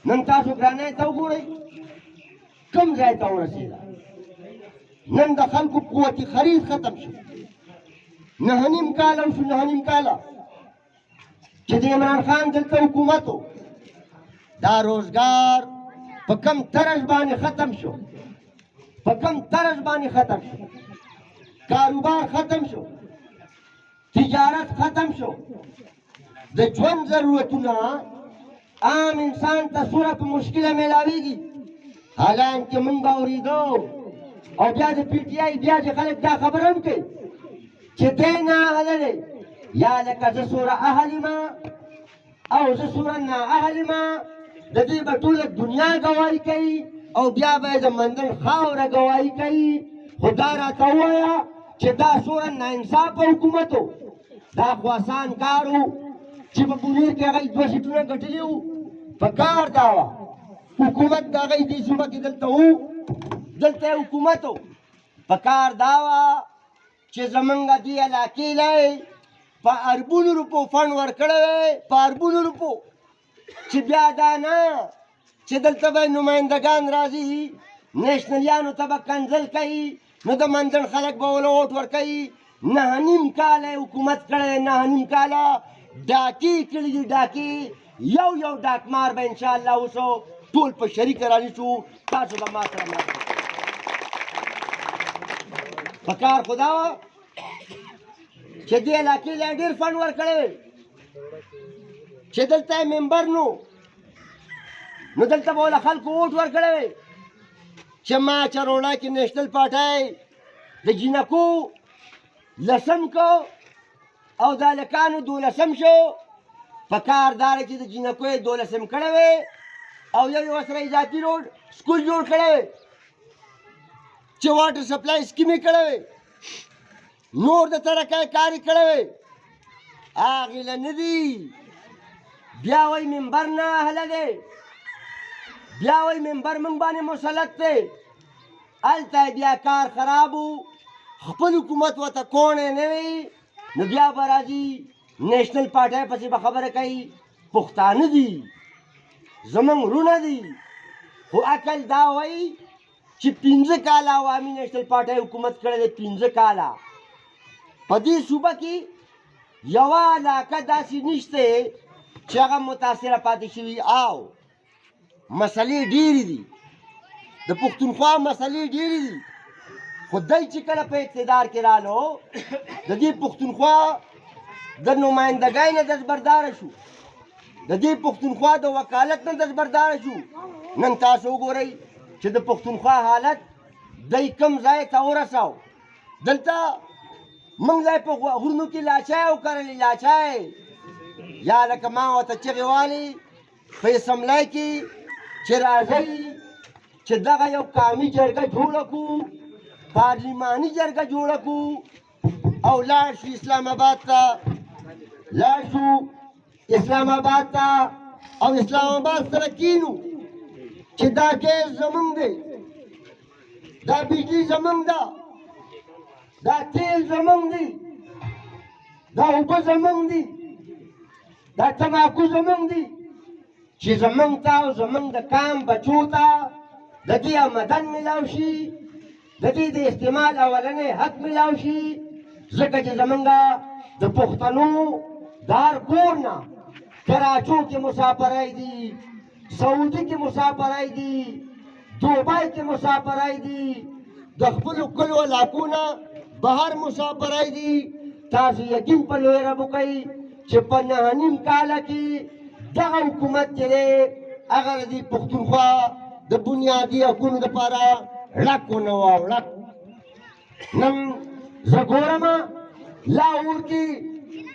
نن تاسو ګرانۍ ته وګورئ کوم ځای ته ورسېده. نن د خلکو قوت خرید ختم شو. 9.5 کاله وشو، 9.5 کاله چې د عمران خان دلته حکومت و. دا روزګار په کم طرز باندې ختم شو، په کم طرز باندې ختم شو. کاروبار ختم شو، تجارت ختم شو. د ژوند ضرورتونه عام انسان ته څومره په مشکله میلاویږي. حالانکه موږ به اورېدو او بیا د پي ټي آی بیا چې خلک دا خبره هم کوي چې دی نااهله دی، یا لکه زه څومره اهل یم او زه څومره نااهل یم. د دې به ټوله دنیا ګواهي کوي او بیا به یې د مندل خاوره ګواهي کوي. خو دا راته ووایه چې دا څومره ناانصافه حکومت و. دا خو اسان کار و چې په بونیر کې هغه 2 سیټونه ګټلي وو. په کار دا وه حکومت د هغې دې صوبه کې دلته وو، دلته یې حکومت و. په کار دا وه چې زمونږ دې علاقې له په اربونو روپو فنډ ورکړی وی، په اربونو روپو، چې بیا دا نه چې دلته به نمایندګان راځي نیشنلیانو ته به کنځل کوي نو د مندړ خلک به ول ووټ ورکوي. 9.5 کاله یې حکومت کړی، 9.5 کاله ډاکې کړي دي، ډاکې. یو یو ډاکمار به انشاءالله اوسو ټول په شریکه رانیسو. تاسو به ما سره مات په کار خو دا وه چې دې علاقې له ډېر فنډ ورکړی وی چې دلته یې ممبر نو دلته به وله خلکو ووټ ورکړی وی چې ما چروڼا کې نیشنل پارټۍ د جینکو 10 کو او د هلکانو 12 شو. په کار دا دی چې د جینکو یې 12 کړی وی او یو یې ورسره اضافي روډ سکول جوړ کړی وی چې واټر سپلای سکیم یې کړی وی، نور د ترقۍ کار یې کړی وی. هغې له نه دي بیا وایي ممبر نه اهله دی، بیا وایي ممبر موږ باندې مسلط دی. هلته بیا کار خراب و، خپل حکومت ورته کوڼی نه وي نو بیا به راځي نیشنل پارټۍ پسې به خبره کوي. پښتانه دي، زموږ وروڼه دي، خو عقل دا وایي چې 15 کاله عوامي نیشنل پارټۍ حکومت کړی دی. 15 کاله په دې صوبه کې یوه علاقه داسې نشته چې هغه متاثره پاتې شوي. او مسلې ډېرې دي، د پښتونخوا مسلې ډېرې دي، خو دی چې کله په اقتدار کې رالو د دې پښتونخوا د نمایندګۍ نه دستبرداره شو، د دې پښتونخوا د وکالت نه دستبرداره شو. نن تاسو وګورئ چې د پښتونخوا حالت دی کوم ځای ته ورساو. دلته موږ ځای په غرونو کې لاچای وکرلې، لاچای یا لکه ما ورته چغې والي په اسمبلی کې چې راځئ چې دغه یو قومي جرګه جوړه کړو، پارلماني جرګه جوړه کړو او لاړ شو اسلام آباد ته، لاړ شو اسلام آباد ته او اسلام آباد سره کینو چې دا ګیس زمونږ دی، دا بجلی زمونږ ده، دا تیل زمونږ دی، دا اوبه زمونږ دي، دا تماکو زمونږ دي، چې زمونږ ته او زمونږ د کام بچو ته د دې آمدن میلاو شي، د دې د استعمال اولنی حق میلاو شي. ځکه چې زمونږ د پښتنو د هر کور نه کراچو کې مسافرۍ دي، سعودي کې مسافرۍ دي، دوبۍ کې مسافرۍ دي، د خپلو کلو علاقو نه بهر مسافرۍ دي. تاسو یقین په لوی رب وکئ چې په 9.5 کاله کې دغه حکومت چې دی هغه د دې پښتونخوا د بنیادي حقونو دپاره ړک ونه وه، ړک. نن زه ګورم لاهور کې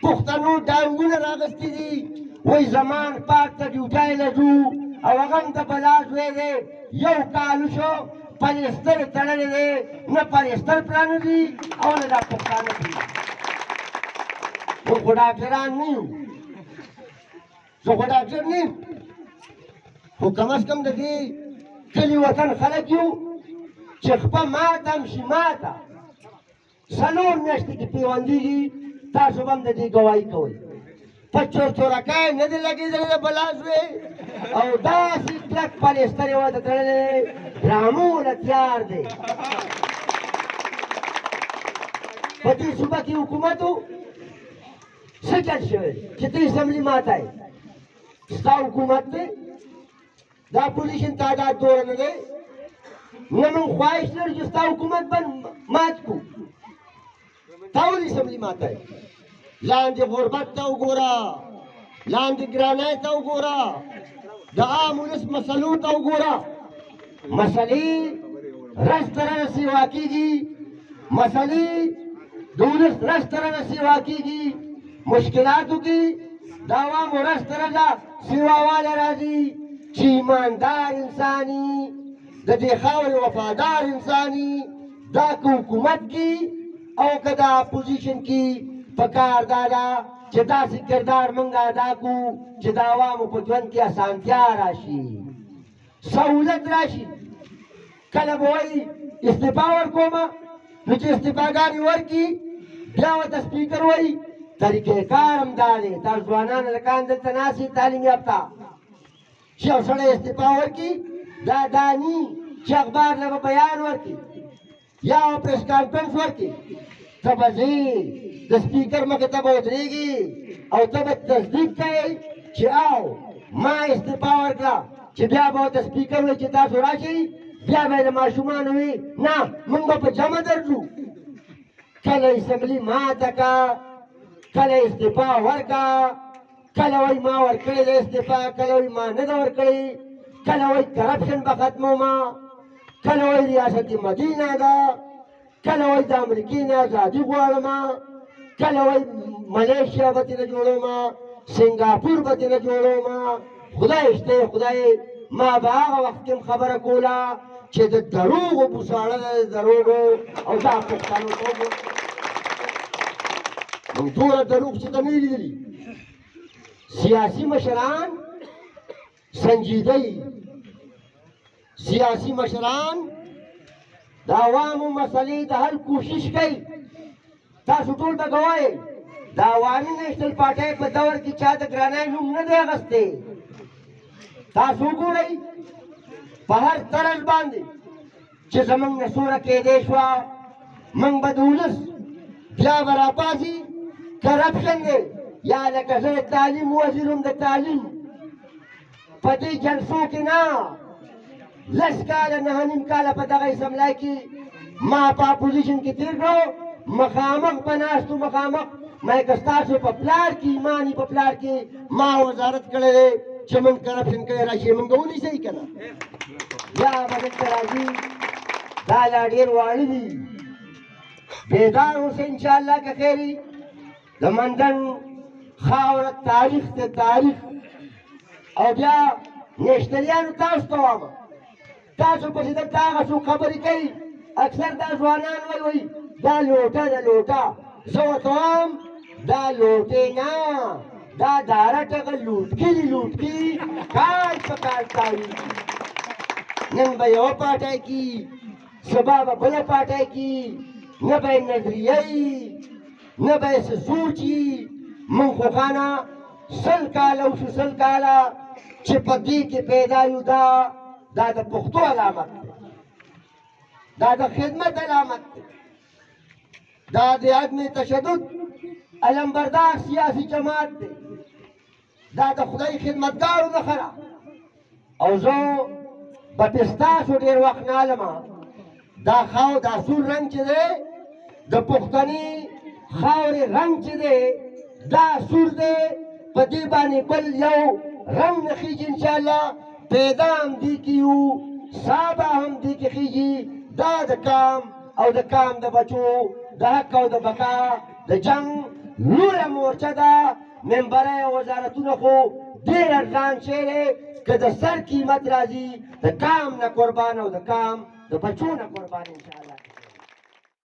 پښتنو ډانګونه راغستي دي، وایي زمان پاک ته ډیوټۍ له ځو او هغه هم د بلا زوی دی. یو کال شو پلیستر تړلی دی، نه پلیستر پرانه دي او نه دا پښتانه دي. موږ خو ډاکټران نه یو، زه خو ډاکټر نه یم، خو کم از کم د دې کلي وطن خلک یو چې خپه ماته هم شي، ماته 4 میاشتې کې پیوندېږي. تاسو به هم د دې ګواهي کوئ. په چورچورکۍ نه دې لګېدلی د بلا زوی، او داسې کلک پالیستر یې ورته تړلی ډرامو له تیار دی په دې صوبه کې حکومت و څه چل شوی چې ته اسمبلي ماتای ستا حکومت دی دا پوزیشن تعداد دوره نه دی نه موږ خواهش لرو چې ستا حکومت به مات کړو تا ولې اسمبلي ماتای لاندې غربت ته وګوره لاندې ګرانۍ ته وګوره د عام ولس مسلو ته وګوره مسلې رس ترنه سیوا کېږي مسلې د ولس رس ترنه سیوا کېږي مشکلاتو کې د عوامو رس ترنه سیواوالی راځي چې ایماندار انساني د دې خاورې وفادار انساني دا که حکومت کې او که دا اپوزیشن کې پکار دا ده چې داسې کردار موږ ادا کړو چې د عوامو په ژوند کې اسانتیا راشي سهولت راشي کله به وایي استعفا ورکومه نو چې استعفاګانې ورکړي بیا ورته سپیکر وایي طریقې کار هم دا دی تاسو ځوانان هلکان دلته ناست تعلیم یافته چې یو سړی استعفا ورکړي دا داني چې اخبار له به بیان ورکړي یا پریس کانفرنس ورکړي ته به ځې د سپیکر مخې ته به ودرېږي او ته به تصدیق کوې چې او ما استعفا ورکړه چې بیا به ورته سپیکر وایي چې تاسو راشئ بیا به یې د ماشومانو وي نه موږ به په جمع درځو کله اسمبلي ماته که کله استعفا ورکړه کله وایي ما ورکړې ده استعفا کله وایي ما نه ده ورکړې کله وایي کرپشن به ختمومه کله وایي ریاست مدینه ده کله وایي د امریکې نه ازادي غواړمه کله وایي ملیشیا به ترې جوړومه سنګاپور به ترې جوړومه خدای شته خدای ما به هغه وخت کې خبره کوله چې د دروغو بوساړه ده د دروغو او دا پښتنو ته موږ دومره دروغ چې ته نه دي لیدلي سیاسي مشران سنجیده سیاسي مشران د عوامو مسلې د حل کوشش کوي تاسو ټول به ګوایئ د عوامي نیشنل پارټۍ په دور کې چا د ګرانۍ نوم نه دی اخیستی تاسو وګورئ په هر طرز باندې چې زموږ نه سوره کېدی شوه موږ به د ولس بیا به راپاڅي کرپشن دی یا لکه زه د تعلیم وزیر یم د تعلیم په دې جلسو کې نه لس کاله نهه نیم کاله په دغه اسمبلی کې ما په اپوزیشن کې تېر کړو مخامخ به ناست مخامخ ما که ستاسو په پلار کې ایماني په پلار کې ما وزارت کړی دی چې موږ کرپشن کړی راشي موږ ونیسئ که نه بیا به دلته راځي دا لا ډېر واړه دي بیدار اوسئ انشاءالله که خیر وي د مندن خاوره تاریخ ته تاریخ او بیا نیشنلیانو تاسو ته وایم تاسو پسې دلته هغه څوک خبرې کوي اکثر دا ځوانان وایي دا لوټه ده لوټه زه ورته وایم دا لوټې نه دا داره ټغه لوټکي دي لوټکي کال په کال تاویږي نن به یوه پاټی کي سبا به بله پاټی کي نه به یې نظریه وي نه به یې څه سوچ وي موږ خو خانه سل کاله وشو سل کاله چې په دې کې پیدا یو دا د پښتو علامت دی دا د خدمت علامت دی دا د عدم تشدد علمبردار سیاسي جماعت دی دا د خدای خدمتګارو نښه ده او زه به پې ستاسو ډېر وخت نه علمه دا سور رنګ چې دی د پښتني خاورې رنګ چې دی دا سور دی په دې باندې بل یو رنګ نه خیږي انشاءالله پیدا هم دې کې یو سابه هم دې کې خیږي دا د کام او د کام د بچو د حق او د بقا د جنګ لویه مورچه ده ممبره وزارتونه خو ډېر ارزان شی دی که د سر قیمت راځي د کام نه قربان او د کام د بچو نه قربان انشاءالله